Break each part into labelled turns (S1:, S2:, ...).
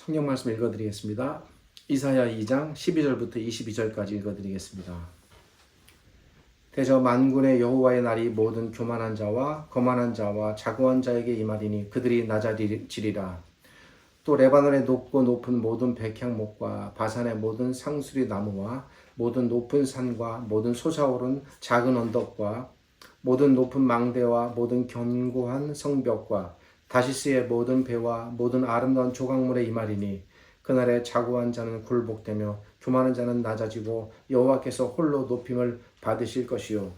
S1: 성경 말씀 읽어드리겠습니다. 이사야 2장 12절부터 22절까지 읽어드리겠습니다. 대저 만군의 여호와의 날이 모든 교만한 자와 거만한 자와 자고한 자에게 임하리니 그들이 낮아지리라. 또 레바논의 높고 높은 모든 백향목과 바산의 모든 상수리 나무와 모든 높은 산과 모든 솟아오른 작은 언덕과 모든 높은 망대와 모든 견고한 성벽과 다시스의 모든 배와 모든 아름다운 조각물에 임하리니 그날에 자고한 자는 굴복되며 교만한 자는 낮아지고 여호와께서 홀로 높임을 받으실 것이요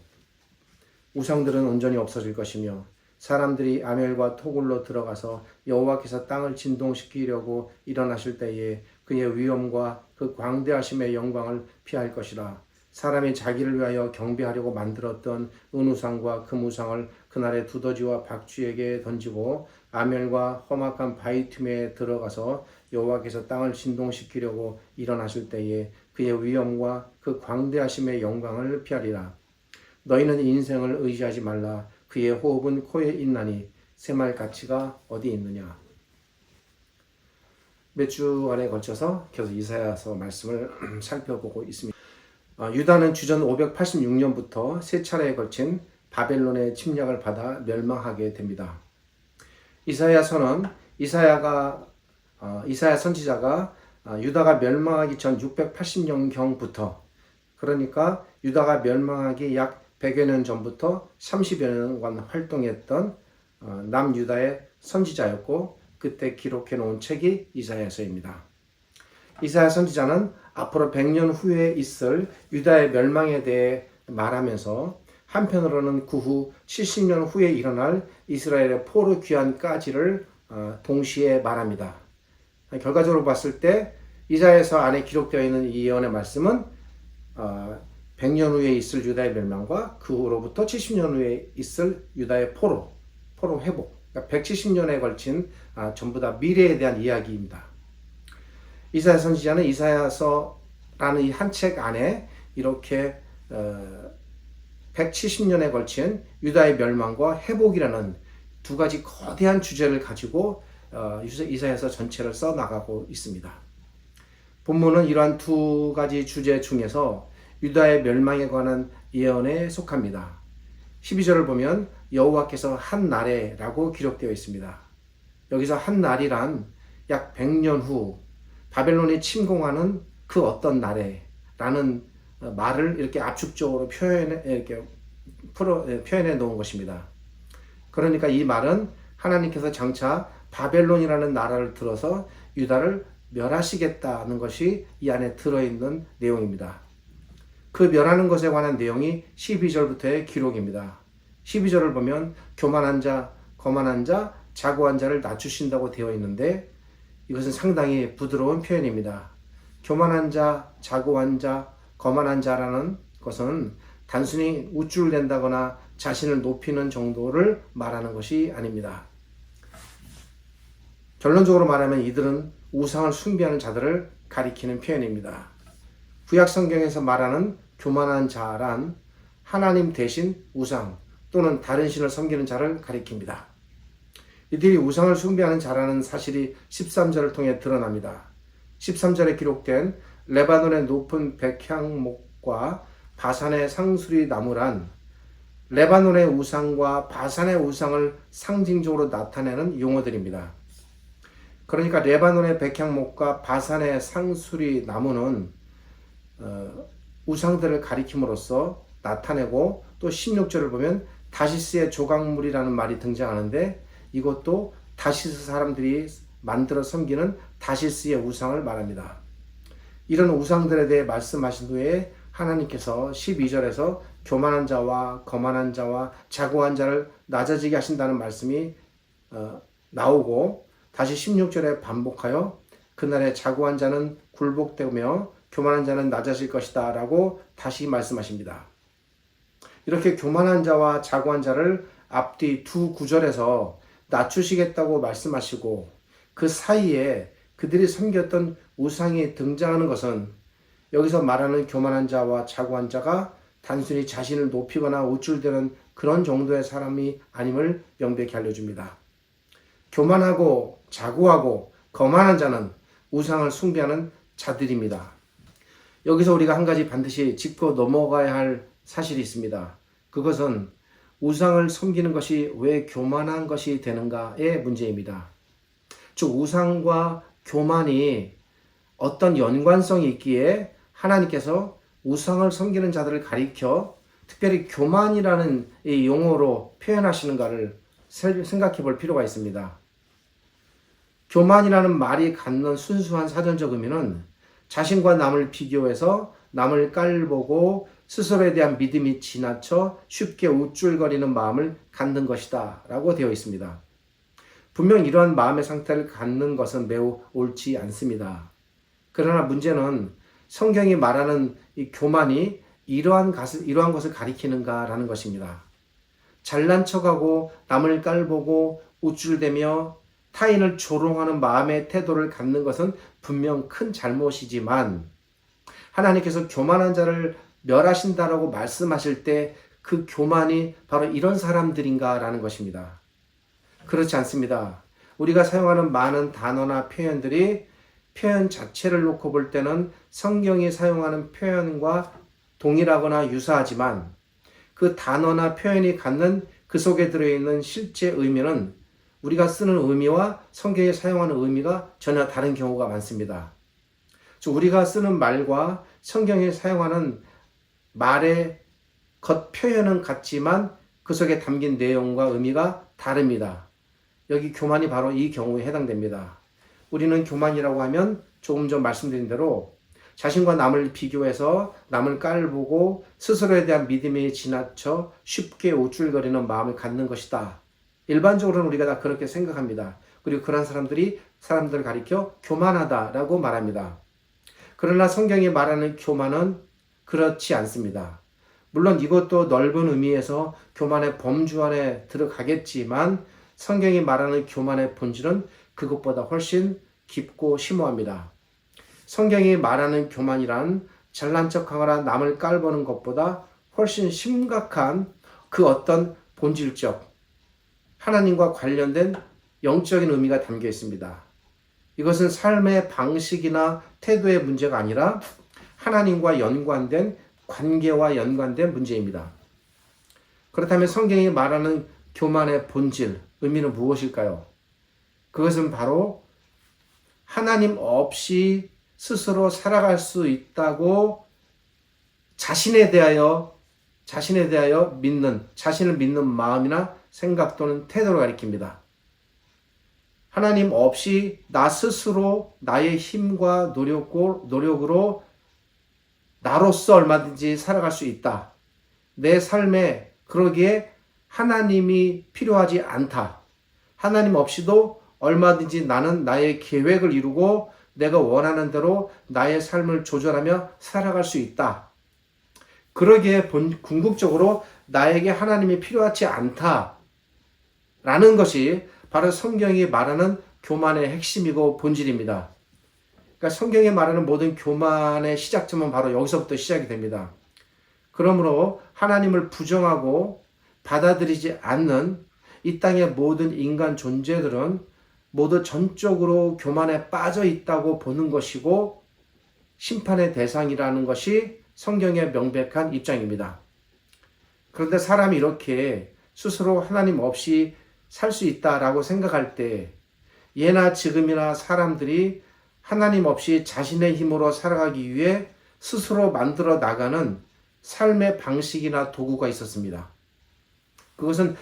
S1: 우상들은 온전히 없어질 것이며 사람들이 아멜과 토굴로 들어가서 여호와께서 땅을 진동시키려고 일어나실 때에 그의 위엄과 그 광대하심의 영광을 피할 것이라. 사람이 자기를 위하여 경배하려고 만들었던 은우상과 금우상을 그날에 두더지와 박쥐에게 던지고 아멜과 험악한 바위 틈에 들어가서 여호와께서 땅을 진동시키려고 일어나실 때에 그의 위엄과 그 광대하심의 영광을 피하리라. 너희는 인생을 의지하지 말라. 그의 호흡은 코에 있나니 새말 가치가 어디 있느냐. 몇 주간에 걸쳐서 계속 이사야서 말씀을 살펴보고 있습니다. 유다는 주전 586년부터 세 차례에 걸친 바벨론의 침략을 받아 멸망하게 됩니다. 이사야 선지자가 유다가 멸망하기 전 680년경부터 그러니까 유다가 멸망하기 약 100여 년 전부터 30여 년간 활동했던 남유다의 선지자였고 그때 기록해 놓은 책이 이사야서입니다. 이사야 선지자는 앞으로 100년 후에 있을 유다의 멸망에 대해 말하면서 한편으로는 그 후 70년 후에 일어날 이스라엘의 포로 귀환까지를 동시에 말합니다. 결과적으로 봤을 때 이사야서 안에 기록되어 있는 이 예언의 말씀은 100년 후에 있을 유다의 멸망과 그 후로부터 70년 후에 있을 유다의 포로 회복, 그러니까 170년에 걸친 전부 다 미래에 대한 이야기입니다. 이사야 선지자는 이사야서라는 이 한 책 안에 이렇게 170년에 걸친 유다의 멸망과 회복이라는 두 가지 거대한 주제를 가지고 이사야서 전체를 써나가고 있습니다. 본문은 이러한 두 가지 주제 중에서 유다의 멸망에 관한 예언에 속합니다. 12절을 보면 여호와께서 한 날에라고 기록되어 있습니다. 여기서 한 날이란 약 100년 후 바벨론이 침공하는 그 어떤 날에라는 말을 이렇게 압축적으로 표현해 놓은 것입니다. 그러니까 이 말은 하나님께서 장차 바벨론이라는 나라를 들어서 유다를 멸하시겠다는 것이 이 안에 들어있는 내용입니다. 그 멸하는 것에 관한 내용이 12절부터의 기록입니다. 12절을 보면 교만한 자, 거만한 자, 자고한 자를 낮추신다고 되어 있는데 이것은 상당히 부드러운 표현입니다. 교만한 자, 자고한 자, 거만한 자라는 것은 단순히 우쭐댄다거나 자신을 높이는 정도를 말하는 것이 아닙니다. 결론적으로 말하면 이들은 우상을 숭배하는 자들을 가리키는 표현입니다. 구약 성경에서 말하는 교만한 자란 하나님 대신 우상 또는 다른 신을 섬기는 자를 가리킵니다. 이들이 우상을 숭배하는 자라는 사실이 13절을 통해 드러납니다. 13절에 기록된 레바논의 높은 백향목과 바산의 상수리 나무란 레바논의 우상과 바산의 우상을 상징적으로 나타내는 용어들입니다. 그러니까 레바논의 백향목과 바산의 상수리 나무는 우상들을 가리킴으로써 나타내고 또 16절을 보면 다시스의 조각물이라는 말이 등장하는데 이것도 다시스 사람들이 만들어 섬기는 다시스의 우상을 말합니다. 이런 우상들에 대해 말씀하신 후에 하나님께서 12절에서 교만한 자와 거만한 자와 자고한 자를 낮아지게 하신다는 말씀이 나오고 다시 16절에 반복하여 그날에 자고한 자는 굴복되며 교만한 자는 낮아질 것이다 라고 다시 말씀하십니다. 이렇게 교만한 자와 자고한 자를 앞뒤 두 구절에서 낮추시겠다고 말씀하시고 그 사이에 그들이 섬겼던 우상이 등장하는 것은 여기서 말하는 교만한 자와 자고한 자가 단순히 자신을 높이거나 우쭐대는 그런 정도의 사람이 아님을 명백히 알려줍니다. 교만하고 자고하고 거만한 자는 우상을 숭배하는 자들입니다. 여기서 우리가 한 가지 반드시 짚고 넘어가야 할 사실이 있습니다. 그것은 우상을 섬기는 것이 왜 교만한 것이 되는가의 문제입니다. 즉 우상과 교만이 어떤 연관성이 있기에 하나님께서 우상을 섬기는 자들을 가리켜 특별히 교만이라는 이 용어로 표현하시는가를 생각해 볼 필요가 있습니다. 교만이라는 말이 갖는 순수한 사전적 의미는 자신과 남을 비교해서 남을 깔보고 스스로에 대한 믿음이 지나쳐 쉽게 우쭐거리는 마음을 갖는 것이다 라고 되어 있습니다. 분명 이러한 마음의 상태를 갖는 것은 매우 옳지 않습니다. 그러나 문제는 성경이 말하는 이 교만이 이러한 것을 가리키는가라는 것입니다. 잘난 척하고 남을 깔보고 우쭐대며 타인을 조롱하는 마음의 태도를 갖는 것은 분명 큰 잘못이지만 하나님께서 교만한 자를 멸하신다라고 말씀하실 때 그 교만이 바로 이런 사람들인가라는 것입니다. 그렇지 않습니다. 우리가 사용하는 많은 단어나 표현들이 표현 자체를 놓고 볼 때는 성경이 사용하는 표현과 동일하거나 유사하지만 그 단어나 표현이 갖는 그 속에 들어있는 실제 의미는 우리가 쓰는 의미와 성경이 사용하는 의미가 전혀 다른 경우가 많습니다. 즉 우리가 쓰는 말과 성경이 사용하는 말의 겉 표현은 같지만 그 속에 담긴 내용과 의미가 다릅니다. 여기 교만이 바로 이 경우에 해당됩니다. 우리는 교만이라고 하면 조금 전 말씀드린 대로 자신과 남을 비교해서 남을 깔보고 스스로에 대한 믿음이 지나쳐 쉽게 우쭐거리는 마음을 갖는 것이다. 일반적으로는 우리가 다 그렇게 생각합니다. 그리고 그런 사람들을 가리켜 교만하다라고 말합니다. 그러나 성경이 말하는 교만은 그렇지 않습니다. 물론 이것도 넓은 의미에서 교만의 범주 안에 들어가겠지만 성경이 말하는 교만의 본질은 그것보다 훨씬 깊고 심오합니다. 성경이 말하는 교만이란 잘난 척하거나 남을 깔보는 것보다 훨씬 심각한 그 어떤 본질적 하나님과 관련된 영적인 의미가 담겨 있습니다. 이것은 삶의 방식이나 태도의 문제가 아니라 하나님과 연관된 관계와 연관된 문제입니다. 그렇다면 성경이 말하는 교만의 본질, 의미는 무엇일까요? 그것은 바로 하나님 없이 스스로 살아갈 수 있다고 자신에 대하여 자신을 믿는 마음이나 생각 또는 태도를 가리킵니다. 하나님 없이 나 스스로 나의 힘과 노력으로 나로서 얼마든지 살아갈 수 있다. 내 삶에 그러기에 하나님이 필요하지 않다. 하나님 없이도 얼마든지 나는 나의 계획을 이루고 내가 원하는 대로 나의 삶을 조절하며 살아갈 수 있다. 그러기에 궁극적으로 나에게 하나님이 필요하지 않다. 라는 것이 바로 성경이 말하는 교만의 핵심이고 본질입니다. 그러니까 성경이 말하는 모든 교만의 시작점은 바로 여기서부터 시작이 됩니다. 그러므로 하나님을 부정하고 받아들이지 않는 이 땅의 모든 인간 존재들은 모두 전적으로 교만에 빠져 있다고 보는 것이고 심판의 대상이라는 것이 성경의 명백한 입장입니다. 그런데 사람이 이렇게 스스로 하나님 없이 살 수 있다라고 생각할 때 예나 지금이나 사람들이 하나님 없이 자신의 힘으로 살아가기 위해 스스로 만들어 나가는 삶의 방식이나 도구가 있었습니다. 그것은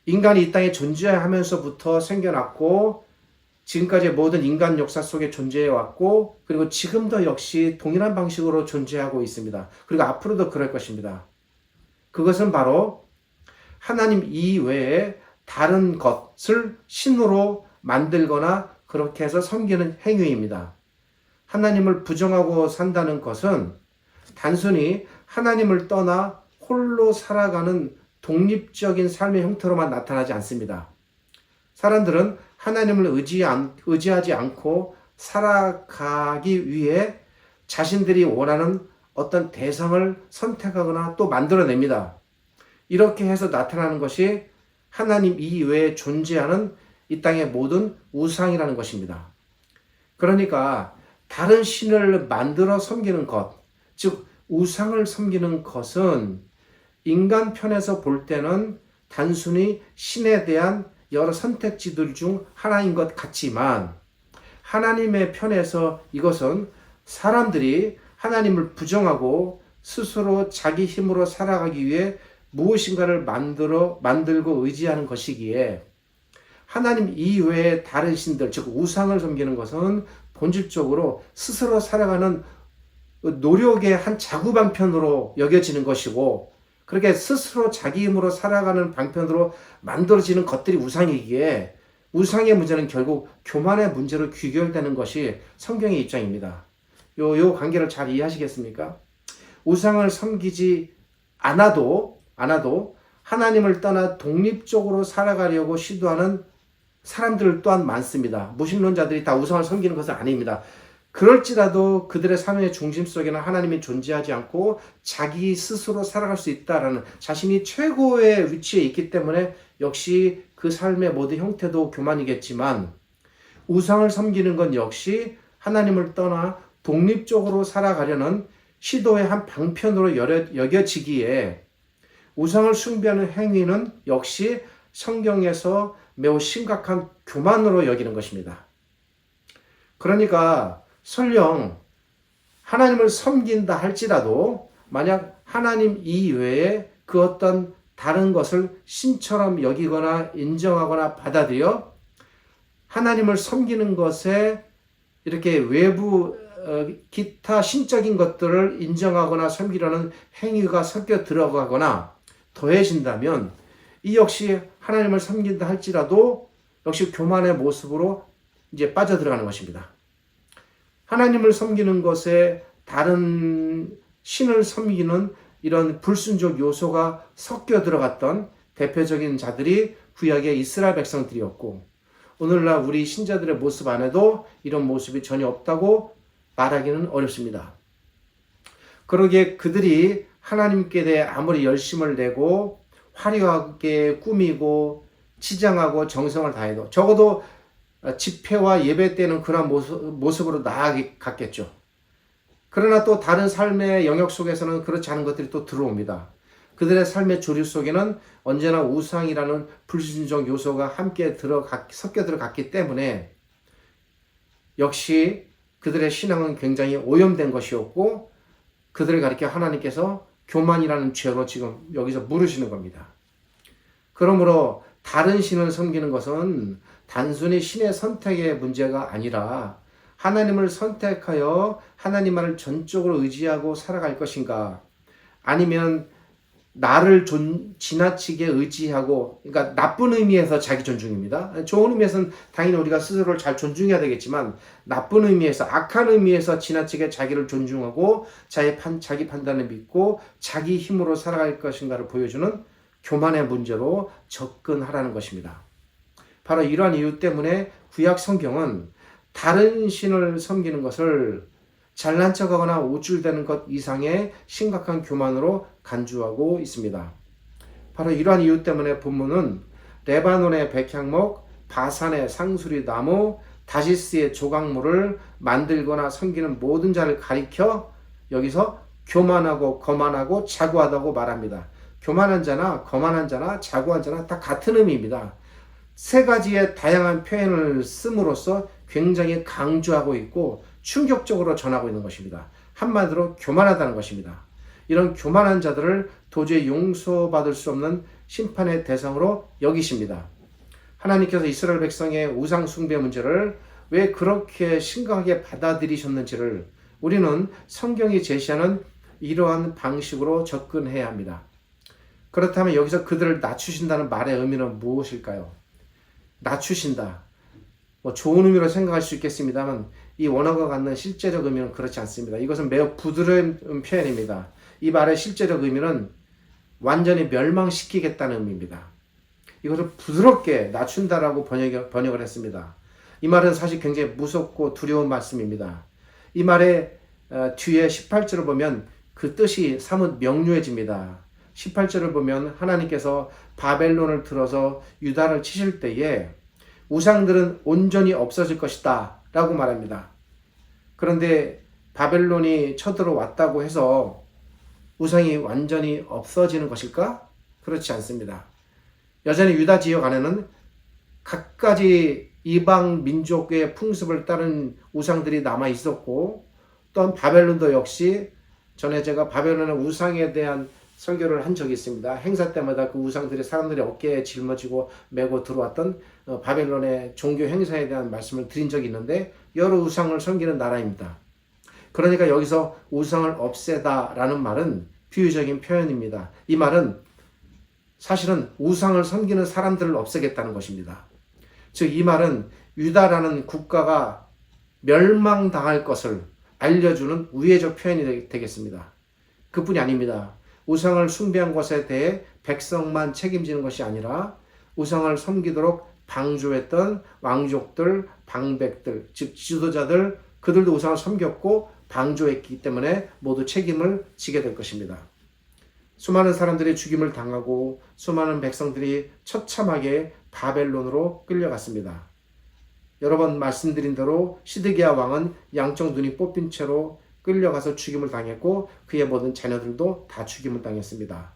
S1: 인간이 이 땅에 존재하면서부터 생겨났고 지금까지의 모든 인간 역사 속에 존재해왔고 그리고 지금도 역시 동일한 방식으로 존재하고 있습니다. 그리고 앞으로도 그럴 것입니다. 그것은 바로 하나님 이외에 다른 것을 신으로 만들거나 그렇게 해서 섬기는 행위입니다. 하나님을 부정하고 산다는 것은 단순히 하나님을 떠나 홀로 살아가는 독립적인 삶의 형태로만 나타나지 않습니다. 사람들은 하나님을 의지하지 않고 살아가기 위해 자신들이 원하는 어떤 대상을 선택하거나 또 만들어냅니다. 이렇게 해서 나타나는 것이 하나님 이외에 존재하는 이 땅의 모든 우상이라는 것입니다. 그러니까 다른 신을 만들어 섬기는 것, 즉 우상을 섬기는 것은 인간 편에서 볼 때는 단순히 신에 대한 여러 선택지들 중 하나인 것 같지만 하나님의 편에서 이것은 사람들이 하나님을 부정하고 스스로 자기 힘으로 살아가기 위해 무엇인가를 만들고 의지하는 것이기에 하나님 이외의 다른 신들, 즉 우상을 섬기는 것은 본질적으로 스스로 살아가는 노력의 한 자구 방편으로 여겨지는 것이고, 그렇게 스스로 자기 힘으로 살아가는 방편으로 만들어지는 것들이 우상이기에 우상의 문제는 결국 교만의 문제로 귀결되는 것이 성경의 입장입니다. 요 관계를 잘 이해하시겠습니까? 우상을 섬기지 않아도 하나님을 떠나 독립적으로 살아가려고 시도하는 사람들 또한 많습니다. 무신론자들이 다 우상을 섬기는 것은 아닙니다. 그럴지라도 그들의 삶의 중심 속에는 하나님이 존재하지 않고 자기 스스로 살아갈 수 있다라는 자신이 최고의 위치에 있기 때문에 역시 그 삶의 모든 형태도 교만이겠지만 우상을 섬기는 건 역시 하나님을 떠나 독립적으로 살아가려는 시도의 한 방편으로 여겨지기에 우상을 숭배하는 행위는 역시 성경에서 매우 심각한 교만으로 여기는 것입니다. 그러니까 설령 하나님을 섬긴다 할지라도 만약 하나님 이외에 그 어떤 다른 것을 신처럼 여기거나 인정하거나 받아들여 하나님을 섬기는 것에 이렇게 외부 기타 신적인 것들을 인정하거나 섬기려는 행위가 섞여 들어가거나 더해진다면 이 역시 하나님을 섬긴다 할지라도 역시 교만의 모습으로 이제 빠져들어가는 것입니다. 하나님을 섬기는 것에 다른 신을 섬기는 이런 불순종 요소가 섞여 들어갔던 대표적인 자들이 구약의 이스라엘 백성들이었고 오늘날 우리 신자들의 모습 안에도 이런 모습이 전혀 없다고 말하기는 어렵습니다. 그러기에 그들이 하나님께 대해 아무리 열심을 내고 화려하게 꾸미고 치장하고 정성을 다해도 적어도 집회와 예배 때는 그런 모습으로 나아갔겠죠. 그러나 또 다른 삶의 영역 속에서는 그렇지 않은 것들이 또 들어옵니다. 그들의 삶의 조류 속에는 언제나 우상이라는 불순종 요소가 함께 섞여 들어갔기 때문에 역시 그들의 신앙은 굉장히 오염된 것이었고 그들을 가리켜 하나님께서 교만이라는 죄로 지금 여기서 물으시는 겁니다. 그러므로 다른 신을 섬기는 것은 단순히 신의 선택의 문제가 아니라 하나님을 선택하여 하나님만을 전적으로 의지하고 살아갈 것인가 아니면 나를 지나치게 의지하고 그러니까 나쁜 의미에서 자기 존중입니다. 좋은 의미에서는 당연히 우리가 스스로를 잘 존중해야 되겠지만 나쁜 의미에서 악한 의미에서 지나치게 자기를 존중하고 자기 판단을 믿고 자기 힘으로 살아갈 것인가를 보여주는 교만의 문제로 접근하라는 것입니다. 바로 이러한 이유 때문에 구약 성경은 다른 신을 섬기는 것을 잘난 척하거나 우쭐대는 것 이상의 심각한 교만으로 간주하고 있습니다. 바로 이러한 이유 때문에 본문은 레바논의 백향목, 바산의 상수리 나무, 다시스의 조각물을 만들거나 섬기는 모든 자를 가리켜 여기서 교만하고 거만하고 자고하다고 말합니다. 교만한 자나 거만한 자나 자고한 자나 다 같은 의미입니다. 세 가지의 다양한 표현을 씀으로써 굉장히 강조하고 있고 충격적으로 전하고 있는 것입니다. 한마디로 교만하다는 것입니다. 이런 교만한 자들을 도저히 용서받을 수 없는 심판의 대상으로 여기십니다. 하나님께서 이스라엘 백성의 우상 숭배 문제를 왜 그렇게 심각하게 받아들이셨는지를 우리는 성경이 제시하는 이러한 방식으로 접근해야 합니다. 그렇다면 여기서 그들을 낮추신다는 말의 의미는 무엇일까요? 낮추신다. 좋은 의미로 생각할 수 있겠습니다만 이 원어가 갖는 실제적 의미는 그렇지 않습니다. 이것은 매우 부드러운 표현입니다. 이 말의 실제적 의미는 완전히 멸망시키겠다는 의미입니다. 이것을 부드럽게 낮춘다라고 번역을 했습니다. 이 말은 사실 굉장히 무섭고 두려운 말씀입니다. 이 말의 뒤에 18절을 보면 그 뜻이 사뭇 명료해집니다. 18절을 보면 하나님께서 바벨론을 들어서 유다를 치실 때에 우상들은 온전히 없어질 것이다 라고 말합니다. 그런데 바벨론이 쳐들어왔다고 해서 우상이 완전히 없어지는 것일까? 그렇지 않습니다. 여전히 유다 지역 안에는 갖가지 이방 민족의 풍습을 따른 우상들이 남아 있었고, 또한 바벨론도 역시 전에 제가 바벨론의 우상에 대한 설교를 한 적이 있습니다. 행사 때마다 그 우상들이 사람들의 어깨에 짊어지고 메고 들어왔던 바벨론의 종교 행사에 대한 말씀을 드린 적이 있는데, 여러 우상을 섬기는 나라입니다. 그러니까 여기서 우상을 없애다라는 말은 비유적인 표현입니다. 이 말은 사실은 우상을 섬기는 사람들을 없애겠다는 것입니다. 즉 이 말은 유다라는 국가가 멸망당할 것을 알려주는 우회적 표현이 되겠습니다. 그뿐이 아닙니다. 우상을 숭배한 것에 대해 백성만 책임지는 것이 아니라 우상을 섬기도록 방조했던 왕족들, 방백들, 즉 지도자들, 그들도 우상을 섬겼고 방조했기 때문에 모두 책임을 지게 될 것입니다. 수많은 사람들이 죽임을 당하고 수많은 백성들이 처참하게 바벨론으로 끌려갔습니다. 여러 번 말씀드린 대로 시드기야 왕은 양쪽 눈이 뽑힌 채로 끌려가서 죽임을 당했고 그의 모든 자녀들도 다 죽임을 당했습니다.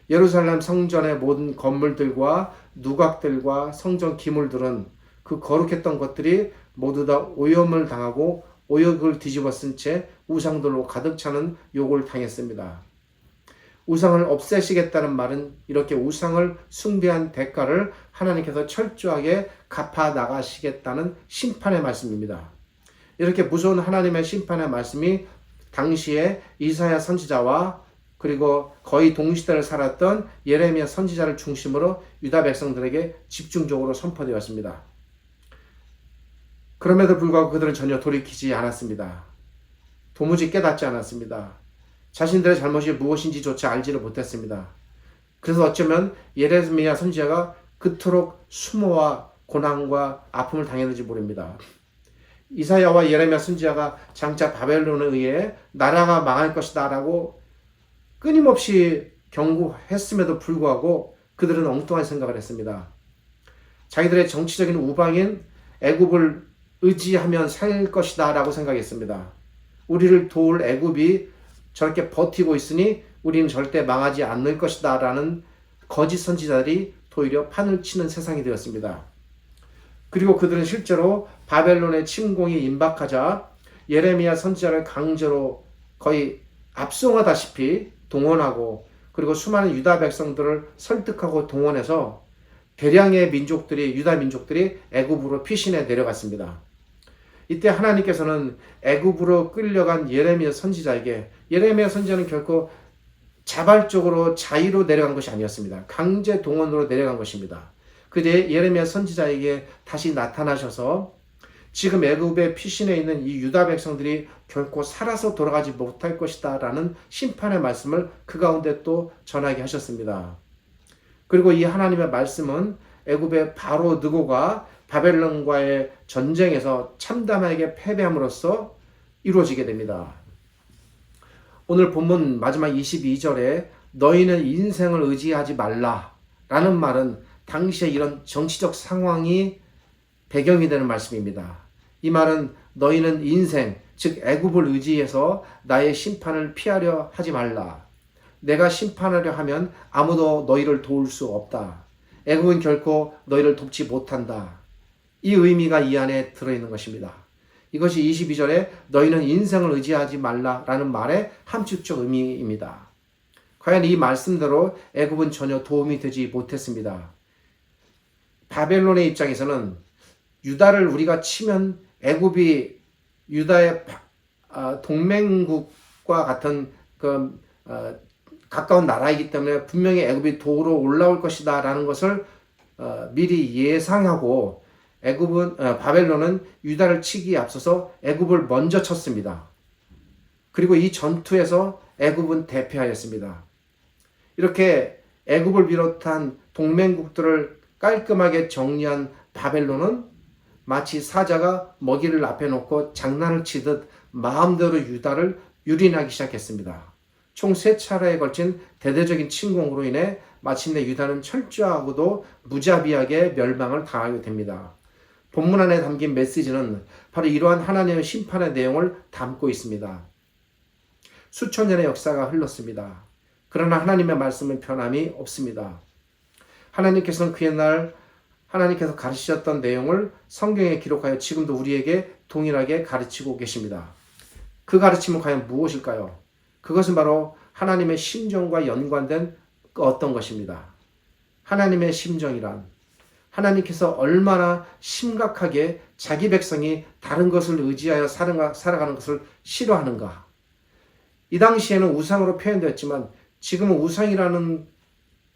S1: 예루살렘 성전의 모든 건물들과 누각들과 성전 기물들은 그 거룩했던 것들이 모두 다 오염을 당하고 오역을 뒤집어 쓴 채 우상들로 가득 차는 욕을 당했습니다. 우상을 없애시겠다는 말은 이렇게 우상을 숭배한 대가를 하나님께서 철저하게 갚아 나가시겠다는 심판의 말씀입니다. 이렇게 무서운 하나님의 심판의 말씀이 당시에 이사야 선지자와 그리고 거의 동시대를 살았던 예레미야 선지자를 중심으로 유다 백성들에게 집중적으로 선포되었습니다. 그럼에도 불구하고 그들은 전혀 돌이키지 않았습니다. 도무지 깨닫지 않았습니다. 자신들의 잘못이 무엇인지조차 알지를 못했습니다. 그래서 어쩌면 예레미야 선지자가 그토록 수모와 고난과 아픔을 당했는지 모릅니다. 이사야와 예레미야 선지자가 장차 바벨론에 의해 나라가 망할 것이다 라고 끊임없이 경고했음에도 불구하고 그들은 엉뚱한 생각을 했습니다. 자기들의 정치적인 우방인 애굽을 의지하면 살 것이다 라고 생각했습니다. 우리를 도울 애굽이 저렇게 버티고 있으니 우리는 절대 망하지 않을 것이다 라는 거짓 선지자들이 오히려 판을 치는 세상이 되었습니다. 그리고 그들은 실제로 바벨론의 침공이 임박하자 예레미야 선지자를 강제로 거의 압송하다시피 동원하고 그리고 수많은 유다 백성들을 설득하고 동원해서 대량의 민족들이 유다 민족들이 애굽으로 피신해 내려갔습니다. 이때 하나님께서는 애굽으로 끌려간 예레미야 선지자에게 예레미야 선지자는 결코 자발적으로 자의로 내려간 것이 아니었습니다. 강제 동원으로 내려간 것입니다. 그때 예레미야 선지자에게 다시 나타나셔서 지금 애굽에 피신해 있는 이 유다 백성들이 결코 살아서 돌아가지 못할 것이다 라는 심판의 말씀을 그 가운데 또 전하게 하셨습니다. 그리고 이 하나님의 말씀은 애굽의 바로 느고가 바벨론과의 전쟁에서 참담하게 패배함으로써 이루어지게 됩니다. 오늘 본문 마지막 22절에 너희는 인생을 의지하지 말라 라는 말은 당시에 이런 정치적 상황이 배경이 되는 말씀입니다. 이 말은 너희는 인생, 즉 애굽을 의지해서 나의 심판을 피하려 하지 말라. 내가 심판하려 하면 아무도 너희를 도울 수 없다. 애굽은 결코 너희를 돕지 못한다. 이 의미가 이 안에 들어있는 것입니다. 이것이 22절에 너희는 인생을 의지하지 말라라는 말의 함축적 의미입니다. 과연 이 말씀대로 애굽은 전혀 도움이 되지 못했습니다. 바벨론의 입장에서는 유다를 우리가 치면 애굽이 유다의 동맹국과 같은 가까운 나라이기 때문에 분명히 애굽이 도로 올라올 것이다 라는 것을 미리 예상하고 바벨론은 유다를 치기에 앞서서 애굽을 먼저 쳤습니다. 그리고 이 전투에서 애굽은 대패하였습니다. 이렇게 애굽을 비롯한 동맹국들을 깔끔하게 정리한 바벨론은 마치 사자가 먹이를 앞에 놓고 장난을 치듯 마음대로 유다를 유린하기 시작했습니다. 총 3차례에 걸친 대대적인 침공으로 인해 마침내 유다는 철저하고도 무자비하게 멸망을 당하게 됩니다. 본문 안에 담긴 메시지는 바로 이러한 하나님의 심판의 내용을 담고 있습니다. 수천 년의 역사가 흘렀습니다. 그러나 하나님의 말씀은 변함이 없습니다. 하나님께서는 그 옛날 하나님께서 가르치셨던 내용을 성경에 기록하여 지금도 우리에게 동일하게 가르치고 계십니다. 그 가르침은 과연 무엇일까요? 그것은 바로 하나님의 심정과 연관된 어떤 것입니다. 하나님의 심정이란 하나님께서 얼마나 심각하게 자기 백성이 다른 것을 의지하여 살아가는 것을 싫어하는가. 이 당시에는 우상으로 표현되었지만 지금은 우상이라는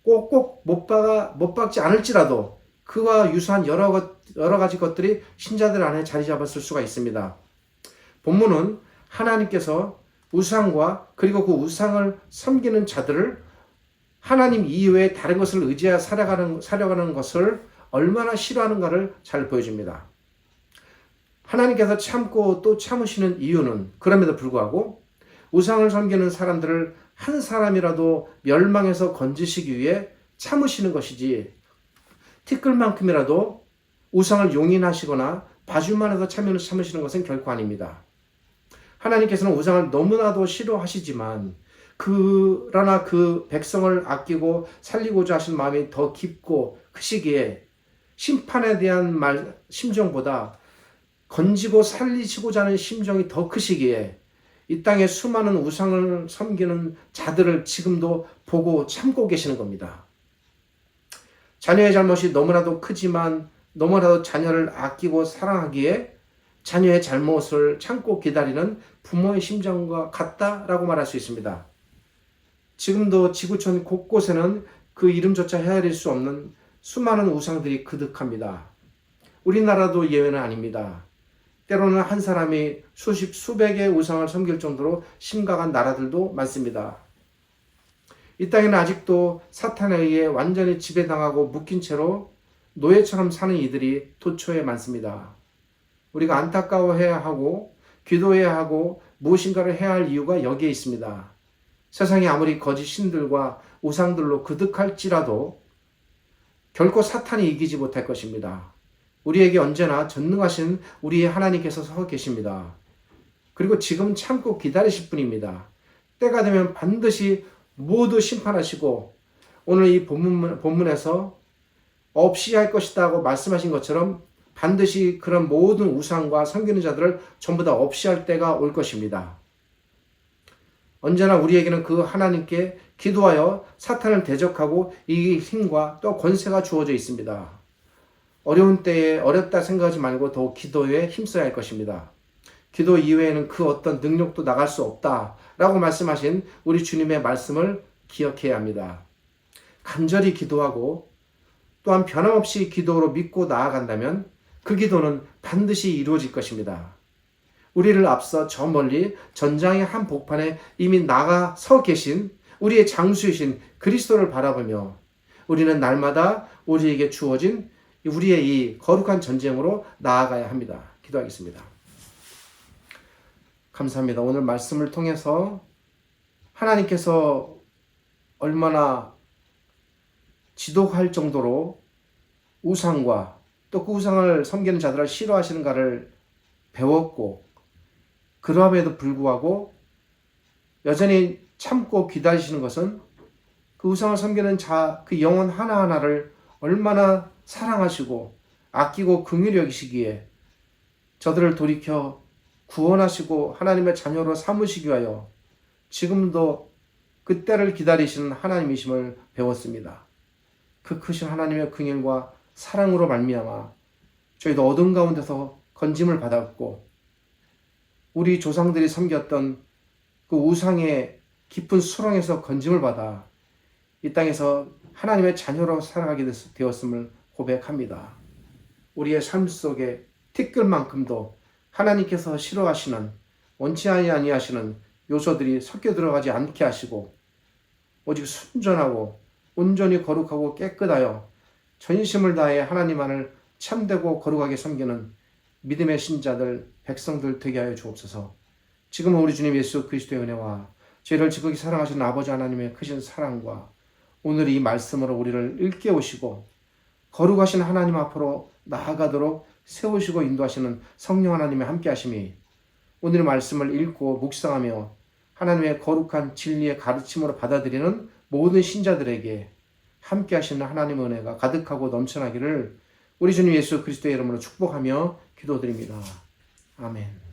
S1: 꼭꼭 못 박지 않을지라도 그와 유사한 여러 가지 것들이 신자들 안에 자리 잡았을 수가 있습니다. 본문은 하나님께서 우상과 그리고 그 우상을 섬기는 자들을 하나님 이외에 다른 것을 의지하여 살아가는 것을 얼마나 싫어하는가를 잘 보여줍니다. 하나님께서 참고 또 참으시는 이유는 그럼에도 불구하고 우상을 섬기는 사람들을 한 사람이라도 멸망해서 건지시기 위해 참으시는 것이지 티끌만큼이라도 우상을 용인하시거나 봐줄만 해서 참으시는 것은 결코 아닙니다. 하나님께서는 우상을 너무나도 싫어하시지만 그러나 그 백성을 아끼고 살리고자 하신 마음이 더 깊고 크시기에 심판에 대한 심정보다 건지고 살리시고자 하는 심정이 더 크시기에 이 땅에 수많은 우상을 섬기는 자들을 지금도 보고 참고 계시는 겁니다. 자녀의 잘못이 너무나도 크지만 너무나도 자녀를 아끼고 사랑하기에 자녀의 잘못을 참고 기다리는 부모의 심정과 같다라고 말할 수 있습니다. 지금도 지구촌 곳곳에는 그 이름조차 헤아릴 수 없는 수많은 우상들이 그득합니다. 우리나라도 예외는 아닙니다. 때로는 한 사람이 수백의 우상을 섬길 정도로 심각한 나라들도 많습니다. 이 땅에는 아직도 사탄에 의해 완전히 지배당하고 묶인 채로 노예처럼 사는 이들이 도처에 많습니다. 우리가 안타까워해야 하고 기도해야 하고 무엇인가를 해야 할 이유가 여기에 있습니다. 세상이 아무리 거짓 신들과 우상들로 그득할지라도 결코 사탄이 이기지 못할 것입니다. 우리에게 언제나 전능하신 우리의 하나님께서 서 계십니다. 그리고 지금 참고 기다리실 분입니다. 때가 되면 반드시 모두 심판하시고 오늘 이 본문에서 없이 할 것이다고 말씀하신 것처럼 반드시 그런 모든 우상과 섬기는 자들을 전부 다 없이 할 때가 올 것입니다. 언제나 우리에게는 그 하나님께 기도하여 사탄을 대적하고 이길 힘과 또 권세가 주어져 있습니다. 어려운 때에 어렵다 생각하지 말고 더욱 기도에 힘써야 할 것입니다. 기도 이외에는 그 어떤 능력도 나갈 수 없다라고 말씀하신 우리 주님의 말씀을 기억해야 합니다. 간절히 기도하고 또한 변함없이 기도로 믿고 나아간다면 그 기도는 반드시 이루어질 것입니다. 우리를 앞서 저 멀리 전장의 한 복판에 이미 나가서 계신 우리의 장수이신 그리스도를 바라보며 우리는 날마다 우리에게 주어진 우리의 이 거룩한 전쟁으로 나아가야 합니다. 기도하겠습니다. 감사합니다. 오늘 말씀을 통해서 하나님께서 얼마나 지독할 정도로 우상과 또 그 우상을 섬기는 자들을 싫어하시는가를 배웠고 그럼에도 불구하고 여전히 참고 기다리시는 것은 그 우상을 섬기는 자, 그 영혼 하나하나를 얼마나 사랑하시고 아끼고 긍휼히 여기시기에 저들을 돌이켜 구원하시고 하나님의 자녀로 삼으시기 위하여 지금도 그 때를 기다리시는 하나님이심을 배웠습니다. 그 크신 하나님의 긍휼과 사랑으로 말미암아 저희도 어둠 가운데서 건짐을 받았고 우리 조상들이 섬겼던 그 우상의 깊은 수렁에서 건짐을 받아 이 땅에서 하나님의 자녀로 살아가게 되었음을 고백합니다. 우리의 삶 속에 티끌만큼도 하나님께서 싫어하시는 원치 아니하시는 요소들이 섞여 들어가지 않게 하시고 오직 순전하고 온전히 거룩하고 깨끗하여 전심을 다해 하나님만을 참되고 거룩하게 섬기는 믿음의 신자들, 백성들 되게 하여 주옵소서. 지금은 우리 주님 예수 그리스도의 은혜와 저희를 지극히 사랑하시는 아버지 하나님의 크신 사랑과 오늘 이 말씀으로 우리를 일깨우시고 거룩하신 하나님 앞으로 나아가도록 세우시고 인도하시는 성령 하나님의 함께 하심이 오늘의 말씀을 읽고 묵상하며 하나님의 거룩한 진리의 가르침으로 받아들이는 모든 신자들에게 함께 하시는 하나님의 은혜가 가득하고 넘쳐나기를 우리 주님 예수 그리스도의 이름으로 축복하며 기도드립니다. 아멘.